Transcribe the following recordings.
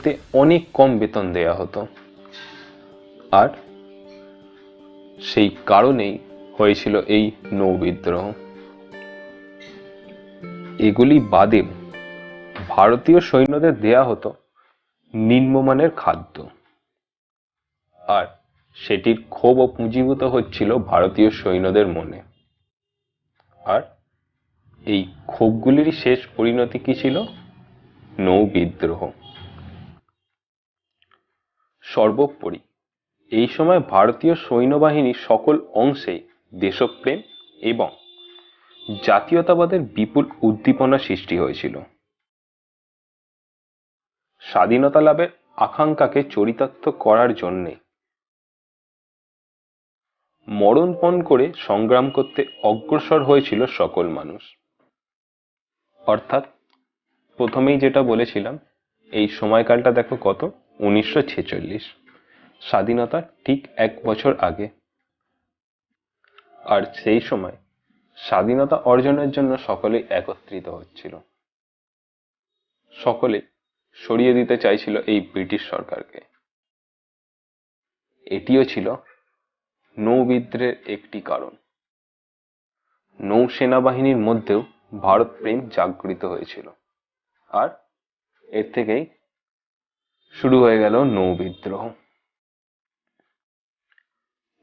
তে অনেক কম বেতন দেয়া হতো, আর সেই কারণেই হয়েছিল এই নৌ বিদ্রোহ। এগুলি বাদেও ভারতীয় সৈন্যদের দেয়া হতো নিম্নমানের খাদ্য, আর সেটির ক্ষোভ পুঞ্জীভূত হচ্ছিল ভারতীয় সৈন্যদের মনে। আর এই ক্ষোভগুলির শেষ পরিণতি কি ছিল? নৌ বিদ্রোহ। সর্বোপরি এই সময় ভারতীয় সৈন্যবাহিনীর সকল অংশেই দেশপ্রেম এবং জাতীয়তাবাদের বিপুল উদ্দীপনা সৃষ্টি হয়েছিল। স্বাধীনতা লাভের আকাঙ্ক্ষাকে চরিতার্থ করার জন্যে মরণপণ করে সংগ্রাম করতে অগ্রসর হয়েছিল সকল মানুষ। অর্থাৎ প্রথমেই যেটা বলেছিলাম, এই সময়কালটা দেখো কত, 1946, স্বাধীনতার ঠিক 1 বছর আগে। আর সেই সময় স্বাধীনতা অর্জনের জন্য সকলে একত্রিত হচ্ছিল, সকলে সরিয়ে দিতে চাইছিল এই ব্রিটিশ সরকারকে। এটিও ছিল নৌ বিদ্রোহের একটি কারণ। নৌ সেনাবাহিনীর মধ্যেও ভারত প্রেম জাগরিত হয়েছিল, আর এর থেকেই শুরু হয়ে গেল নৌ বিদ্রোহ।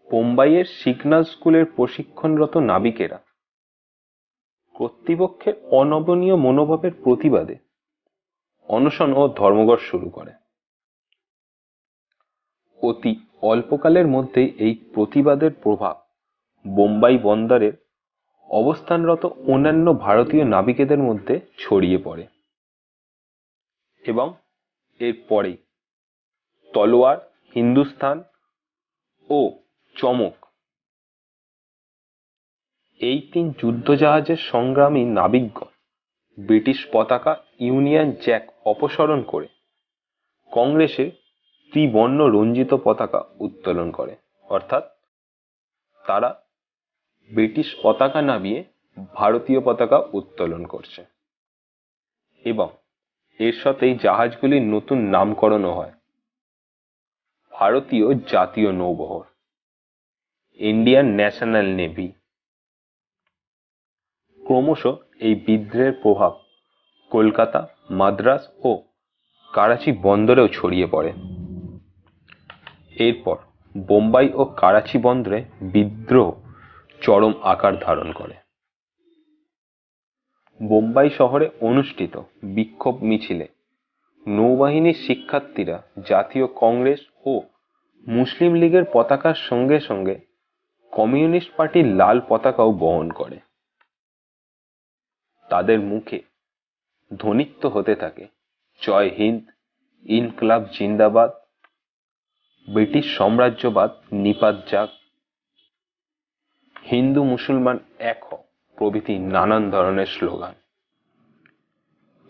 বোম্বাইয়ের সিগন্যাল স্কুলের প্রশিক্ষণরত নাবিকেরা কর্তৃপক্ষের অনমনীয় মনোভাবের প্রতিবাদে অনশন ও ধর্মঘট শুরু করে। অতি অল্পকালের মধ্যেই এই প্রতিবাদের প্রভাব বোম্বাই বন্দরের অবস্থানরত অন্যান্য ভারতীয় নাবিকেদের মধ্যে ছড়িয়ে পড়ে, এবং এরপরেই তলোয়ার, হিন্দুস্তান ও চমক এই 3 যুদ্ধজাহাজের সংগ্রামী নাবিকগণ ব্রিটিশ পতাকা, ইউনিয়ন জ্যাক অপসারণ করে কংগ্রেসের ত্রিবর্ণ রঞ্জিত পতাকা উত্তোলন করে। অর্থাৎ তারা ব্রিটিশ পতাকা নামিয়ে ভারতীয় পতাকা উত্তোলন করছে, এবং এর সাথেই জাহাজগুলির নতুন নামকরণও হয়। ভারতীয় জাতীয় নৌবহর, ইন্ডিয়ান ন্যাশনাল নেভি। ক্রমশ এই বিদ্রোহের প্রভাব কলকাতা, মাদ্রাজ ও করাচি বন্দরেও ছড়িয়ে পড়ে। এরপর বোম্বাই ও করাচি বন্দরে বিদ্রোহ চরম আকার ধারণ করে। বোম্বাই শহরে অনুষ্ঠিত বিক্ষোভ মিছিলে নৌবাহিনীর শিক্ষার্থীরা জাতীয় কংগ্রেস ও মুসলিম লীগের পতাকার সঙ্গে সঙ্গে কমিউনিস্ট পার্টির লাল পতাকাও বহন করে। তাদের মুখে ধ্বনিত হতে থাকে জয় হিন্দ, ইনকলাব জিন্দাবাদ, ব্রিটিশ সাম্রাজ্যবাদ নিপাত যাক, হিন্দু মুসলমান এক হ প্রভৃতি নানান ধরনের স্লোগান।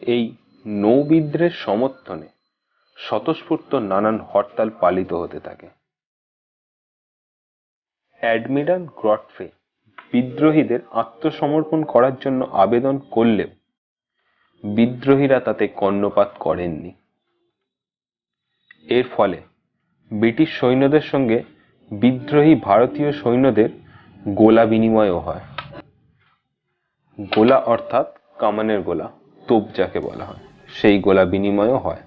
এই নৌ বিদ্রোহের সমর্থনে স্বতঃস্ফূর্ত নানান হরতাল পালিত হতে থাকে। অ্যাডমিরাল গডফ্রে বিদ্রোহীদের আত্মসমর্পণ করার জন্য আবেদন করলেও বিদ্রোহীরা তাতে কর্ণপাত করেননি। এর ফলে ব্রিটিশ সৈন্যদের সঙ্গে বিদ্রোহী ভারতীয় সৈন্যদের গোলা বিনিময়ও হয়। গোলা অর্থাৎ কামানের গোলা, তোপ যাকে বলা হয়, সেই গোলা বিনিময়ও হয়।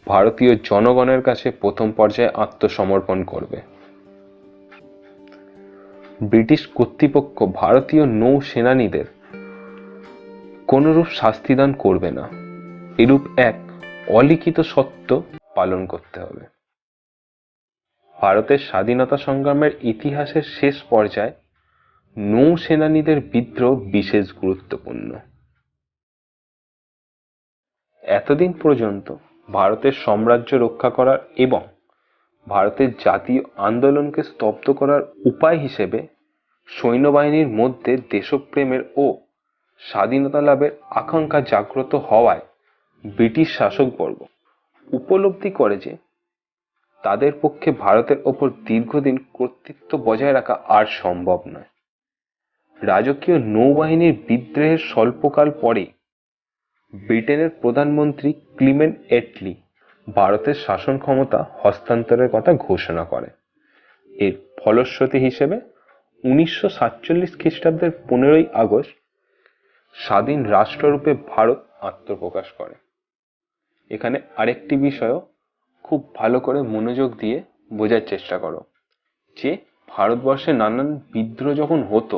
ভারতীয় জনগণের কাছে প্রথম পর্যায়ে আত্মসমর্পণ করবে। ব্রিটিশ কর্তৃপক্ষ ভারতীয় নৌসেনানীদের কোনরূপ শাস্তিদান করবে না, এরূপ এক অলিখিত সত্য পালন করতে হবে। ভারতের স্বাধীনতা সংগ্রামের ইতিহাসের শেষ পর্যায়ে নৌসেনানীদের বিদ্রোহ বিশেষ গুরুত্বপূর্ণ। এতদিন পর্যন্ত ভারতের সাম্রাজ্য রক্ষা করার এবং ভারতের জাতীয় আন্দোলনকে স্তব্ধ করার উপায় হিসেবে সৈন্যবাহিনীর মধ্যে দেশপ্রেমের ও স্বাধীনতা লাভের আকাঙ্ক্ষা জাগ্রত হওয়ায় ব্রিটিশ শাসকবর্গ উপলব্ধি করে যে তাদের পক্ষে ভারতের ওপর দীর্ঘদিন কর্তৃত্ব বজায় রাখা আর সম্ভব নয়। রাজকীয় নৌবাহিনীর বিদ্রোহের স্বল্পকাল পরে ব্রিটেনের প্রধানমন্ত্রী ক্লিমেন্ট এটলি ভারতের শাসন ক্ষমতা হস্তান্তরের কথা ঘোষণা করে। এর ফলশ্রুতি হিসেবে 1947 খ্রিস্টাব্দের 15ই আগস্ট স্বাধীন রাষ্ট্ররূপে ভারত আত্মপ্রকাশ করে। এখানে আরেকটি বিষয়ও খুব ভালো করে মনোযোগ দিয়ে বোঝার চেষ্টা করো যে ভারতবর্ষে নানান বিদ্রোহ যখন হতো,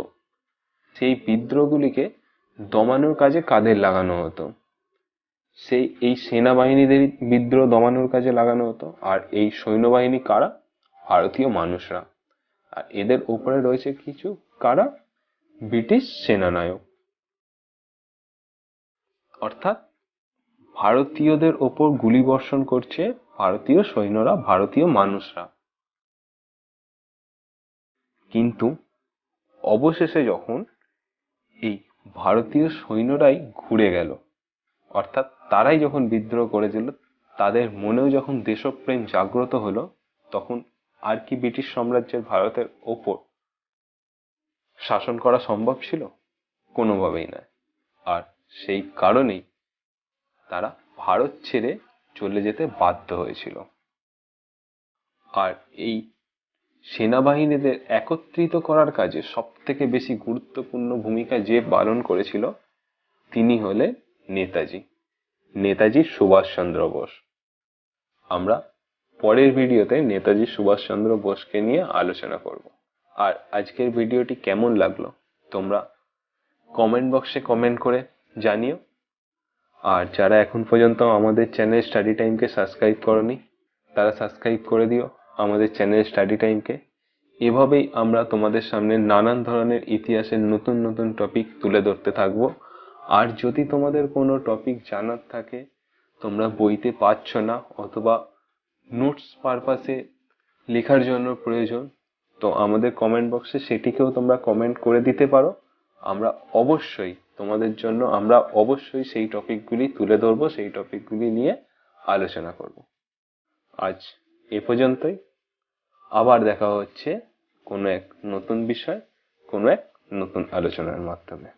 সেই বিদ্রোহগুলিকে দমানোর কাজে কাদের লাগানো হতো? এই সেনাবাহিনীদের বিদ্রোহ দমানোর কাজে লাগানো হতো। আর এই সৈন্যবাহিনী কারা? ভারতীয় মানুষরা। আর এদের উপরে রয়েছে কিছু কারা? ব্রিটিশ সেনানায়ক। অর্থাৎ ভারতীয়দের ওপর গুলি বর্ষণ করছে ভারতীয় সৈন্যরা, ভারতীয় মানুষরা। কিন্তু অবশেষে যখন এই ভারতীয় সৈন্যরাই ঘুরে গেল, অর্থাৎ তারাই যখন বিদ্রোহ করেছিল, তাদের মনেও যখন দেশপ্রেম জাগ্রত হলো, তখন আর কি ব্রিটিশ সাম্রাজ্যের ভারতের ওপর শাসন করা সম্ভব ছিল? কোনোভাবেই নয়। আর সেই কারণেই তারা ভারত ছেড়ে চলে যেতে বাধ্য হয়েছিল। আর এই সেনাবাহিনীদের একত্রিত করার কাজে সব থেকে বেশি গুরুত্বপূর্ণ ভূমিকা যে পালন করেছিল, তিনি হলেন নেতাজি সুভাষচন্দ্র বোস। আমরা পরের ভিডিওতে নেতাজি সুভাষচন্দ্র বোসকে নিয়ে আলোচনা করব। আর আজকের ভিডিওটি কেমন লাগলো তোমরা কমেন্ট বক্সে কমেন্ট করে জানিও। আর যারা এখন পর্যন্ত আমাদের চ্যানেল স্টাডি টাইমকে সাবস্ক্রাইব করনি, তারা সাবস্ক্রাইব করে দিও আমাদের চ্যানেল স্টাডি টাইমকে। এভাবেই আমরা তোমাদের সামনে নানান ধরনের ইতিহাসের নতুন নতুন টপিক তুলে ধরতে থাকবো। আর যদি তোমাদের কোনো টপিক জানার থাকে, তোমরা বইতে পাচ্ছ না অথবা নোটস পারপাসে লেখার জন্য প্রয়োজন, তো আমাদের কমেন্ট বক্সে সেটিকেও তোমরা কমেন্ট করে দিতে পারো। আমরা অবশ্যই তোমাদের জন্য সেই টপিকগুলি তুলে ধরবো, সেই টপিকগুলি নিয়ে আলোচনা করব। আজ এ পর্যন্তই। আবার দেখা হচ্ছে কোনো এক নতুন বিষয়, কোনো এক নতুন আলোচনার মাধ্যমে।